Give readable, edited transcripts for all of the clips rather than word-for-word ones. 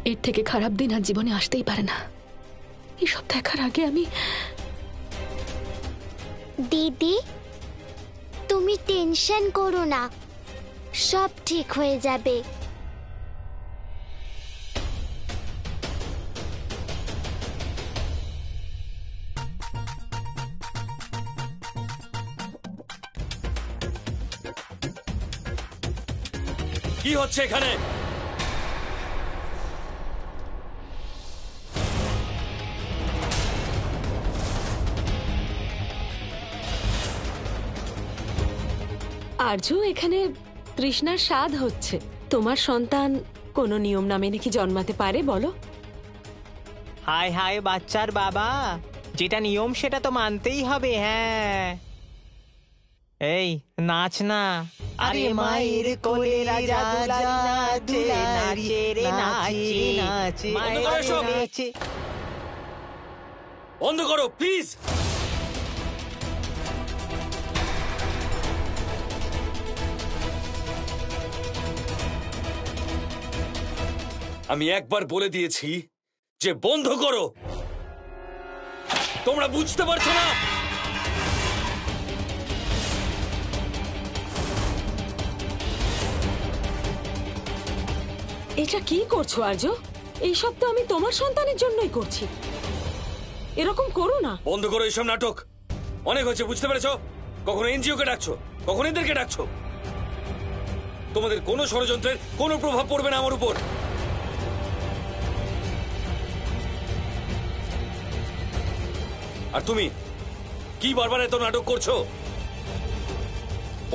এর থেকে খারাপ দিন আর জীবনে আসতেই পারে না। এসব দেখার আগে আমি। দিদি, তুমি টেনশন করো না, সব ঠিক হয়ে যাবে। কি হচ্ছে এখানে? আরজু, এখানে তৃষ্ণার স্বাদ হচ্ছে। তোমার সন্তান কোনো নিয়ম না মেনে কি জন্মাতে পারে বলো? হায় হায় বাচ্চার বাবা, যেটা নিয়ম সেটা তো মানতেই হবে। হ্যাঁ, এই নাচ না। আরে মায়ের কোলে রাজা নাচে নাচে রে নাচে নাচে নাচে। বন্ধ করো প্লিজ। আমি একবার বলে দিয়েছি যে বন্ধ করো। তোমরা বুঝতে পারছো না? এটা কি করছো আরজু? এইসব তো আমি তোমার সন্তানের জন্যই করছি। এরকম করো না। বন্ধ করো এইসব নাটক। অনেক হয়েছে, বুঝতে পেরেছো? কখনো এনজিও কে ডাকছো, কখনো এদেরকে ডাকছো। তোমাদের কোনো ষড়যন্ত্রের কোনো প্রভাব পড়বে না আমার উপর। আর তুমি কি বারবার এত নাটক করছো?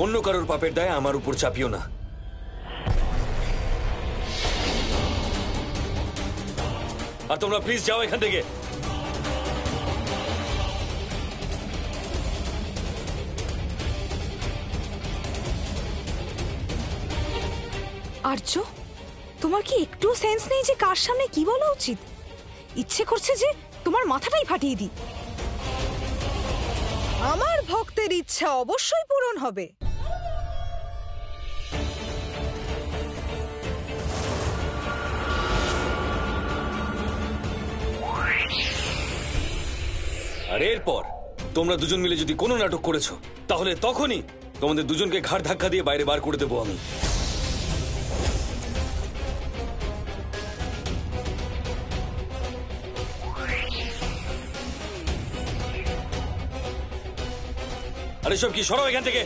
অন্য কারোর পাপের দায় আমার উপর চাপিও না। আর তোমরা প্লিজ যাও এখান থেকে। আর্য, তোমার কি একটু সেন্স নেই যে কার সামনে কি বলা উচিত? ইচ্ছে করছে যে তোমার মাথাটাই ফাটিয়ে দিই। আমার ভক্তের ইচ্ছা অবশ্যই পূরণ হবে। আর এরপর তোমরা দুজন মিলে যদি কোনো নাটক করেছো, তাহলে তখনই তোমাদের দুজনকে ঘাড় ধাক্কা দিয়ে বাইরে বার করে দেবো আমি। আর এসব কি, সরাও এখান থেকে।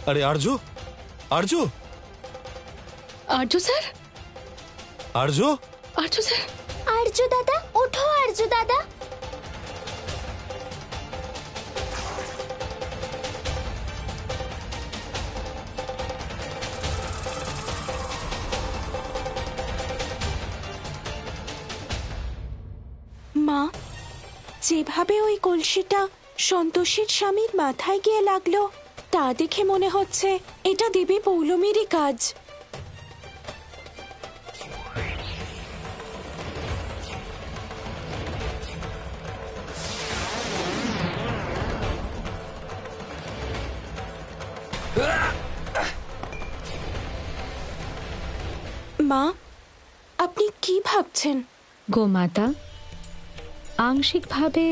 আরে আরজু, আরজু, আরজু স্যার, আরজু, আরজু স্যার। আর্য দাদা, ওঠো আর্য দাদা। মা, যেভাবে ওই কলসিটা সন্তোষীর স্বামীর মাথায় গিয়ে লাগলো, তা দেখে মনে হচ্ছে এটা দেবী পৌলমীরই কাজ। মা, আপনি কি ভাবছেন? গোমাতা, আংশিকভাবে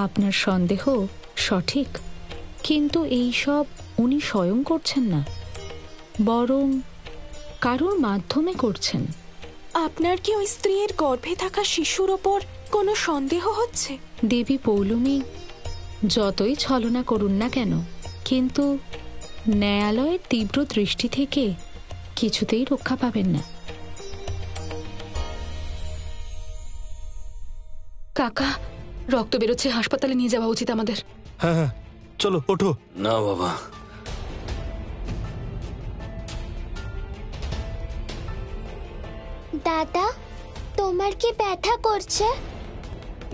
আপনার সন্দেহ সঠিক, কিন্তু এই সব উনি স্বয়ং করছেন না, বরং কারোর মাধ্যমে করছেন। আপনার কি ওই স্ত্রীর গর্ভে থাকা শিশুর ওপর কোনো সন্দেহ হচ্ছে? দেবী পৌলমী যতই ছলনা করুন না কেন, কিন্তু ন্যায়ালয়ের তীব্র দৃষ্টি থেকে কিছুতেই রক্ষা পাবেন না। কাকা, রক্ত বেরোচ্ছে, হাসপাতালে নিয়ে যাওয়া উচিত আমাদের। হ্যাঁ হ্যাঁ, চলো ওঠো। না বাবা, দাদা, তোমার কি ব্যথা করছে?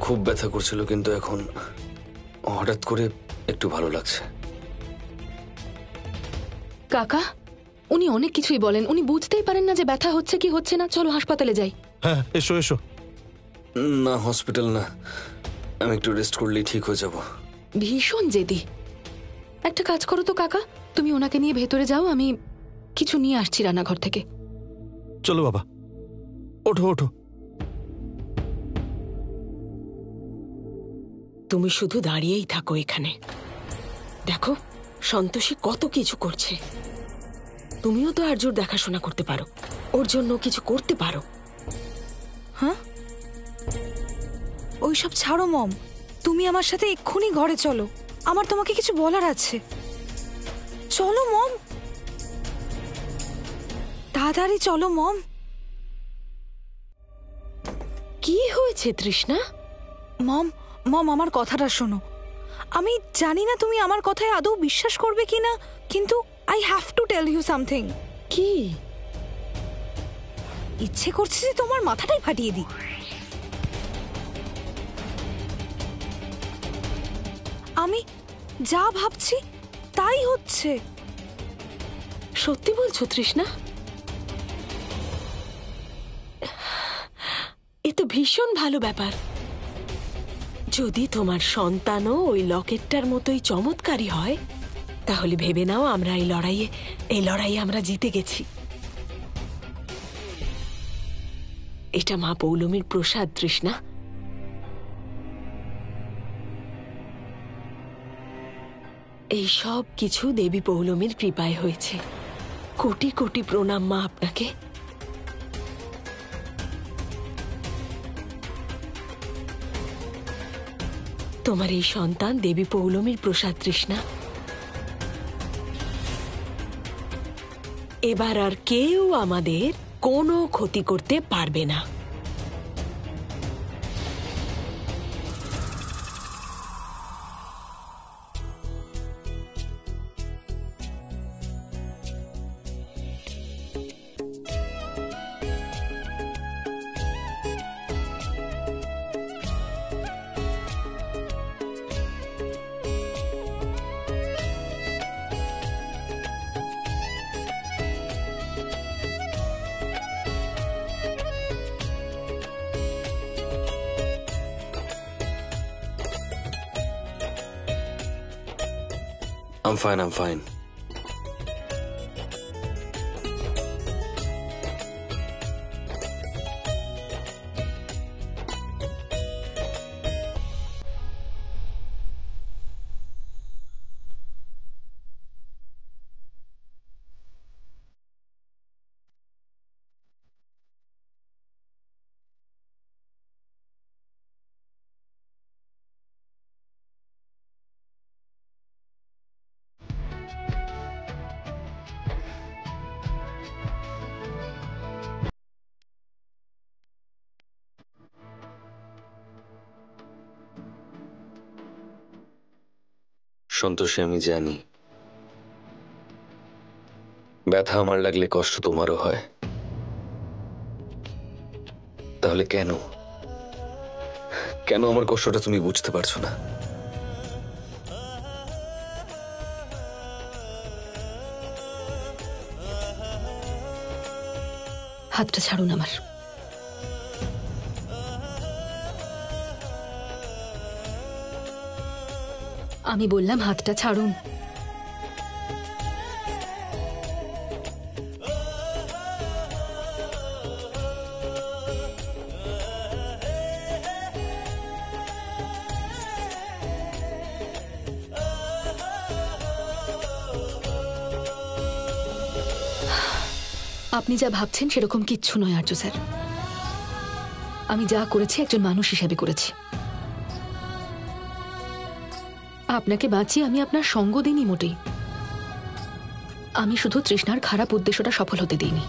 খুব ব্যথা করছিল, কিন্তু এখন হঠাৎ করে একটু ভালো লাগছে। কাকা, উনি অনেক কিছুই বলেন, উনি বুঝতেই পারেন না যে ব্যথা হচ্ছে কি হচ্ছে না। চলো হাসপাতালে যাই। হ্যাঁ, এসো এসো। না, হসপিটাল না, আমি একটু রেস্ট করলেই ঠিক হয়ে যাব। ভীষণ জেদি। একটা কাজ করো তো কাকা, তুমি ওনাকে নিয়ে ভেতরে যাও, আমি কিছু নিয়ে আসছি রান্নাঘর থেকে। চলো বাবা, ওঠো ওঠো। তুমি শুধু দাঁড়িয়েই থাকো এখানে। দেখো সন্তোষী কত কিছু করছে, তুমিও তো আর্যর দেখাশোনা করতে পারো, ওর জন্য কিছু করতে পারো। হ্যাঁ, ওইসব ছাড়ো মম, তুমি আমার সাথে এক্ষুনি ঘরে চলো, আমার তোমাকে কিছু বলার আছে। চলো মম, তাড়াতাড়ি চলো মম। কি হয়েছে তৃষ্ণা? মম মম, আমার কথাটা শোনো। আমি জানি না তুমি আমার কথায় আদৌ বিশ্বাস করবে কিনা, কিন্তু I have to tell you something. কি? ইচ্ছে করছে যে তোমার মাথাটাই ফাটিয়ে দিই। আমি যা ভাবছি তাই হচ্ছে। সত্যি বলছো তৃষ্ণা? এ তো ভীষণ ভালো ব্যাপার। যদি তোমার সন্তানও ওই লকেটটার মতোই চমৎকারী হয়, তাহলে ভেবে নাও আমরা এই লড়াইয়ে আমরা জিতে গেছি। এটা মা পৌলমীর প্রসাদ তৃষ্ণা। এই সব কিছু দেবী পৌলমীর কৃপায় হয়েছে। কোটি কোটি প্রণাম মা আপনাকে। তোমার এই সন্তান দেবী পৌলমীর প্রসাদ তৃষ্ণা। এবার আর কেউ আমাদের কোনো ক্ষতি করতে পারবে না। I'm fine, I'm fine. Santoshi, আমি জানি ব্যথা আমার লাগলে কষ্ট তোমারও হয়, তাহলে কেন কেন আমার কষ্টটা তুমি বুঝতে পারছো না? হাতটা ছাড়ুন আমার। আমি বললাম হাতটা ছাড়ুন। আপনি যা ভাবছেন সেরকম কিচ্ছু নয় আর্য স্যার। আমি যা করেছি একজন মানুষ হিসেবে করেছি। আপনাকে বাঁচিয়ে আমি আপনার সঙ্গ দিইনি মোটেই। আমি শুধু তৃষ্ণার খারাপ উদ্দেশ্যটা সফল হতে দিইনি,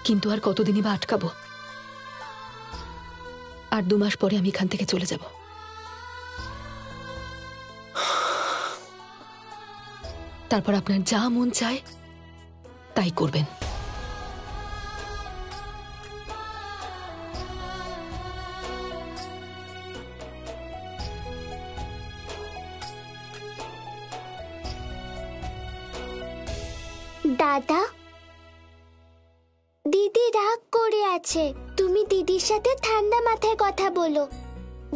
কিন্তু আর কতদিনই বা আটকাবো? আর 2 মাস পরে আমি এখান থেকে চলে যাব। তারপর আপনার যা মন চায় তাই করবেন। দাদা, দিদি রাগ করে আছে। তুমি দিদির সাথে ঠান্ডা মাথায় কথা বলো।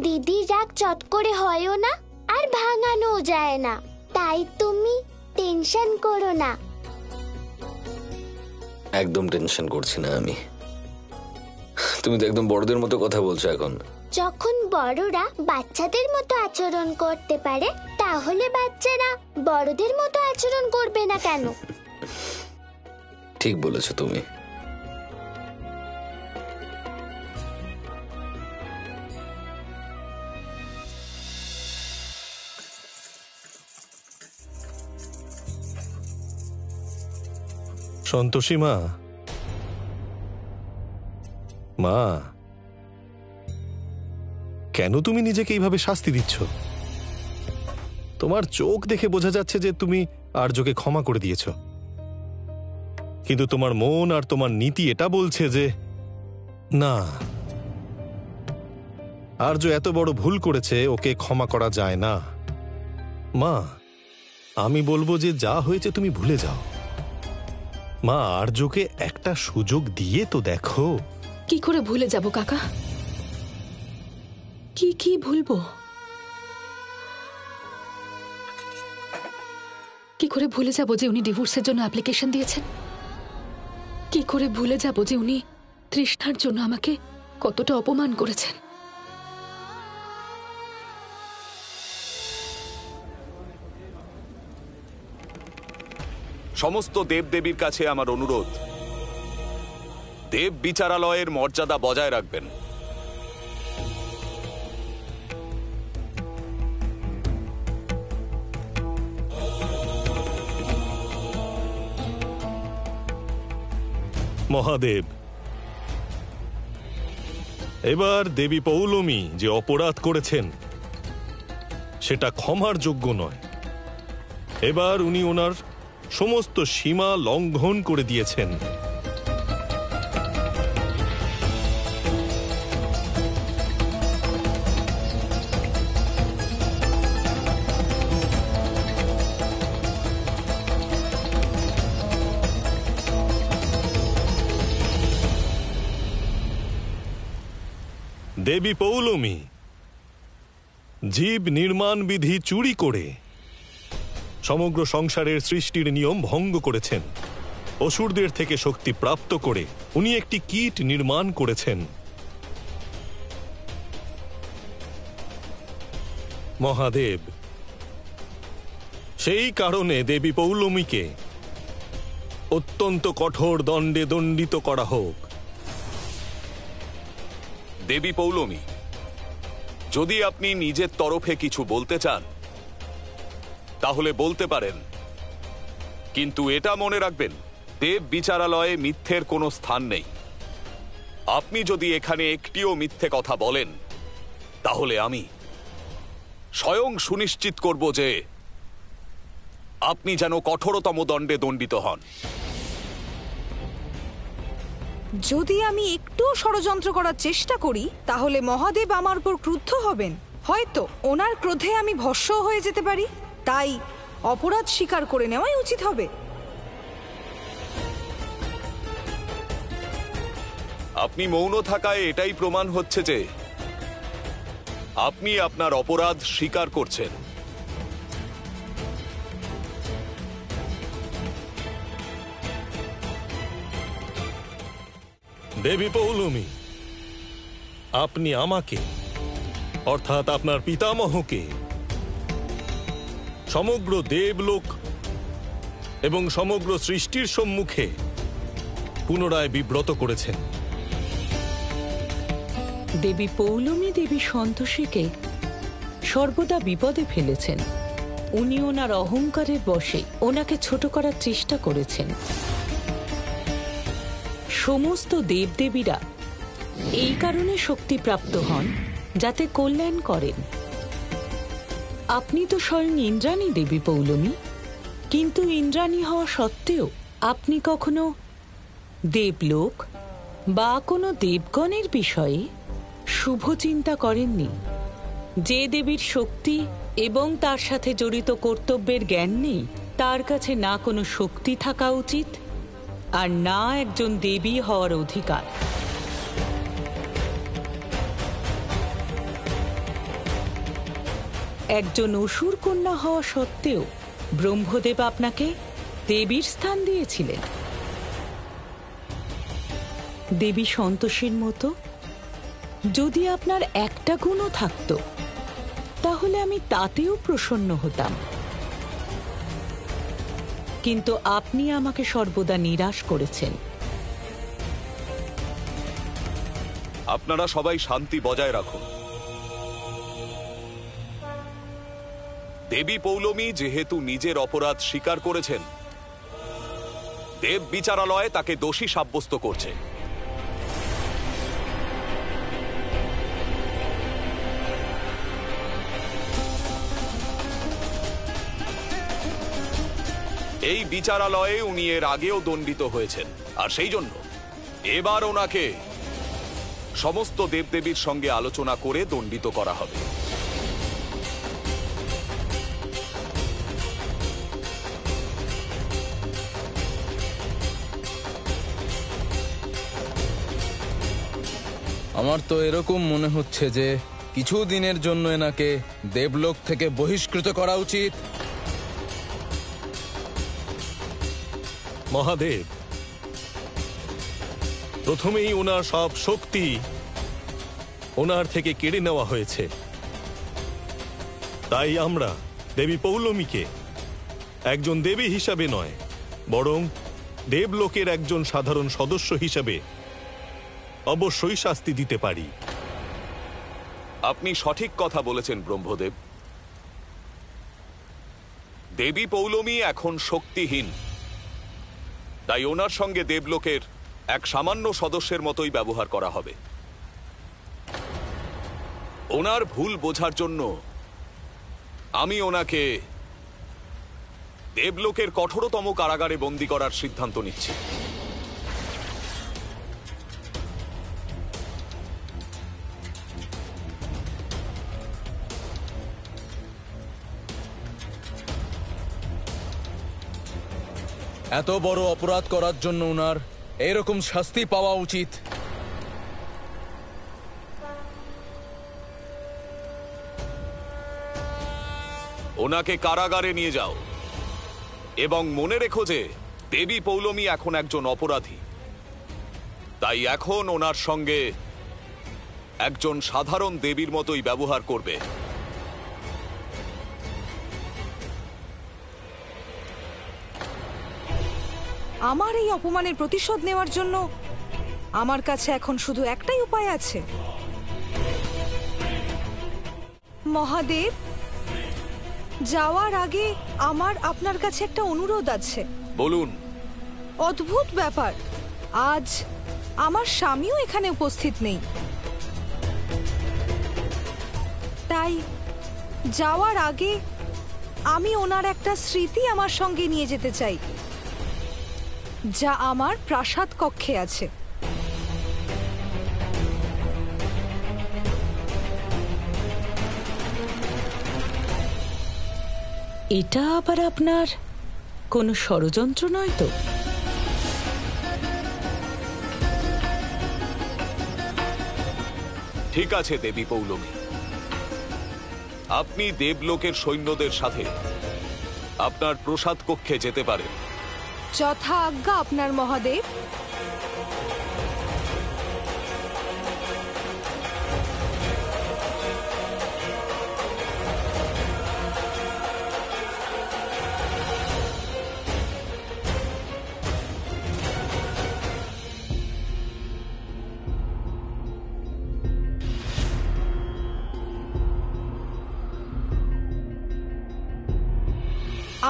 দিদির রাগ চট করে হয়ও না, আর ভাঙানো যায় না। তাই তুমি টেনশন করো না। একদম টেনশন করছি না আমি। তুমি তো একদম বড়দের মতো কথা বলছো এখন। যখন বড়রা বাচ্চাদের মতো আচরণ করতে পারে, তাহলে বাচ্চারা বড়দের মতো আচরণ করবে না কেন? ঠিক বলেছো তুমি। সন্তোষী মা, মা, কেন তুমি নিজেকে এইভাবে শাস্তি দিচ্ছ? তোমার চোখ দেখে বোঝা যাচ্ছে যে তুমি আর্যকে ক্ষমা করে দিয়েছ, কিন্তু তোমার মন আর তোমার নীতি এটা বলছে যে না, আর্য এত বড় ভুল করেছে, ওকে ক্ষমা করা যায় না। মা, আমি বলবো যে যা হয়েছে তুমি ভুলে যাও। মা, আর্যকে একটা সুযোগ দিয়ে তো দেখো। কি করে ভুলে যাব কাকা? কি ভুলবো? কি করে ভুলে যাব যে উনি ডিভোর্সের জন্য অ্যাপ্লিকেশন দিয়েছেন? কি করে ভুলে যাব যে উনি তৃষ্ণার জন্য আমাকে কতটা অপমান করেছেন? সমস্ত দেবদেবীর কাছে আমার অনুরোধ, দেব বিচারালয়ের মর্যাদা বজায় রাখবেন। মহাদেব, এবার দেবী পৌলমী যে অপরাধ করেছেন সেটা ক্ষমার যোগ্য নয়। এবার উনি ওনার সমস্ত সীমা লঙ্ঘন করে দিয়েছেন। দেবী পৌলমী জীব নির্মাণ বিধি চুরি করে সমগ্র সংসারের সৃষ্টির নিয়ম ভঙ্গ করেছেন। অসুরদের থেকে শক্তি প্রাপ্ত করে উনি একটি কীট নির্মাণ করেছেন। মহাদেব, সেই কারণে দেবী পৌলমীকে অত্যন্ত কঠোর দণ্ডে দণ্ডিত করা হোক। দেবী পৌলমী, যদি আপনি নিজের তরফে কিছু বলতে চান তাহলে বলতে পারেন, কিন্তু এটা মনে রাখবেন, দেব বিচারালয়ে মিথ্যের কোনো স্থান নেই। আপনি যদি এখানে একটিও মিথ্যে কথা বলেন তাহলে আমি স্বয়ং সুনিশ্চিত করব যে আপনি যেন কঠোরতম দণ্ডে দণ্ডিত হন। যদি আমি একটু ষড়যন্ত্র করার চেষ্টা করি তাহলে মহাদেব আমার উপর ক্রুদ্ধ হবেন। হয়তো ওনার ক্রোধে আমি ভস্ম হয়ে যেতে পারি। তাই অপরাধ স্বীকার করে নেওয়াই উচিত হবে। আপনি মৌন থাকায় এটাই প্রমাণ হচ্ছে যে আপনি আপনার অপরাধ স্বীকার করছেন। দেবী পৌলমী, আপনি আমাকে অর্থাৎ আপনার পিতামহকে সমগ্র দেবলোক এবং সমগ্র সৃষ্টির সম্মুখে পুনরায় বিব্রত করেছেন। দেবী পৌলমী দেবী সন্তোষীকে সর্বদা বিপদে ফেলেছেন। উনি ওনার অহংকারের বশে ওনাকে ছোট করার চেষ্টা করেছেন। সমস্ত দেবদেবীরা এই কারণে শক্তিপ্রাপ্ত হন যাতে কল্যাণ করেন। আপনি তো স্বয়ং ইন্দ্রাণী দেবী পৌলমী, কিন্তু ইন্দ্রাণী হওয়া সত্ত্বেও আপনি কখনো দেবলোক বা কোনো দেবগণের বিষয়ে শুভ চিন্তা করেননি। যে দেবীর শক্তি এবং তার সাথে জড়িত কর্তব্যের জ্ঞান নেই, তার কাছে না কোনো শক্তি থাকা উচিত আর না একজন দেবী হওয়ার অধিকার। একজন অসুর কন্যা হওয়া সত্ত্বেও ব্রহ্মদেব আপনাকে দেবীর স্থান দিয়েছিলেন। দেবী সন্তোষীর মতো যদি আপনার একটা গুণও থাকত, তাহলে আমি তাতেও প্রসন্ন হতাম। কিন্তু আপনি আমাকে সর্বদা নিরাশ করেছেন। আপনারা সবাই শান্তি বজায় রাখুন। দেবী পৌলমী যেহেতু নিজের অপরাধ স্বীকার করেছেন, দেব বিচারালয় তাকে দোষী সাব্যস্ত করছে। এই বিচারালয়ে উনি এর আগেও দণ্ডিত হয়েছেন, আর সেই জন্য এবার ওনাকে সমস্ত দেবদেবীর সঙ্গে আলোচনা করে দণ্ডিত করা হবে। আমার তো এরকম মনে হচ্ছে যে কিছু দিনের জন্য এনাকে দেবলোক থেকে বহিষ্কৃত করা উচিত। মহাদেব, প্রথমেই ওনার সব শক্তি ওনার থেকে কেড়ে নেওয়া হয়েছে। তাই আমরা দেবী পৌলমীকে একজন দেবী হিসাবে নয়, বরং দেবলোকের একজন সাধারণ সদস্য হিসাবে অবশ্যই শাস্তি দিতে পারি। আপনি সঠিক কথা বলেছেন ব্রহ্মদেব। দেবী পৌলমী এখন শক্তিহীন, তাই ওনার সঙ্গে দেবলোকের এক সামান্য সদস্যের মতোই ব্যবহার করা হবে। ওনার ভুল বোঝার জন্য আমি ওনাকে দেবলোকের কঠোরতম কারাগারে বন্দী করার সিদ্ধান্ত নিচ্ছি। এত বড় অপরাধ করার জন্য ওনার এরকম শাস্তি পাওয়া উচিত। ওনাকে কারাগারে নিয়ে যাও এবং মনে রেখো যে দেবী পৌলমী এখন একজন অপরাধী, তাই এখন ওনার সঙ্গে একজন সাধারণ দেবীর মতোই ব্যবহার করবে। আমার এই অপমানের প্রতিশোধ নেওয়ার জন্য আমার কাছে এখন শুধু একটাই উপায় আছে। মহাদেব, যাওয়ার আগে আমার আপনার কাছে একটা অনুরোধ আছে। বলুন। অদ্ভুত ব্যাপার, আজ আমার স্বামীও এখানে উপস্থিত নেই, তাই যাওয়ার আগে আমি ওনার একটা স্মৃতি আমার সঙ্গে নিয়ে যেতে চাই, যা আমার প্রাসাদ কক্ষে আছে। এটা আবার আপনার কোনো ষড়যন্ত্র নয় তো? ঠিক আছে দেবী পৌলমী, আপনি দেবলোকের সৈন্যদের সাথে আপনার প্রসাদ কক্ষে যেতে পারেন। যথা আজ্ঞা আপনার মহাদেব।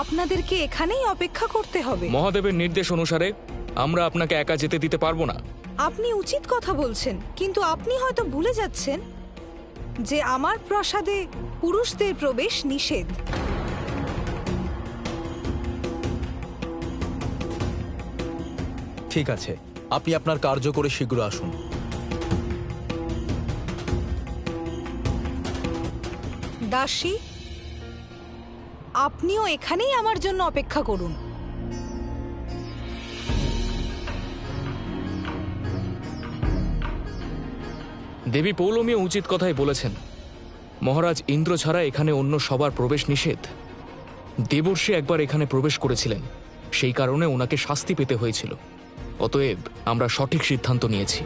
আপনাদেরকে এখানেই অপেক্ষা করতে হবে। মহাদেবের নির্দেশ অনুসারে আমরা আপনাকে একা যেতে দিতে পারবো না। আপনি উচিত কথা বলছেন, কিন্তু আপনি হয়তো ভুলে যাচ্ছেন যে আমার প্রাসাদে পুরুষদের প্রবেশ নিষেধ। ঠিক আছে, আপনি আপনার কার্য করে শীঘ্র আসুন। দাসী, আপনিও এখানেই আমার জন্য অপেক্ষা করুন। দেবী পৌলমী উচিত কথাই বলেছেন। মহারাজ ইন্দ্র ছাড়া এখানে অন্য সবার প্রবেশ নিষেধ। দেবর্ষি একবার এখানে প্রবেশ করেছিলেন, সেই কারণে ওনাকে শাস্তি পেতে হয়েছিল। অতএব আমরা সঠিক সিদ্ধান্ত নিয়েছি।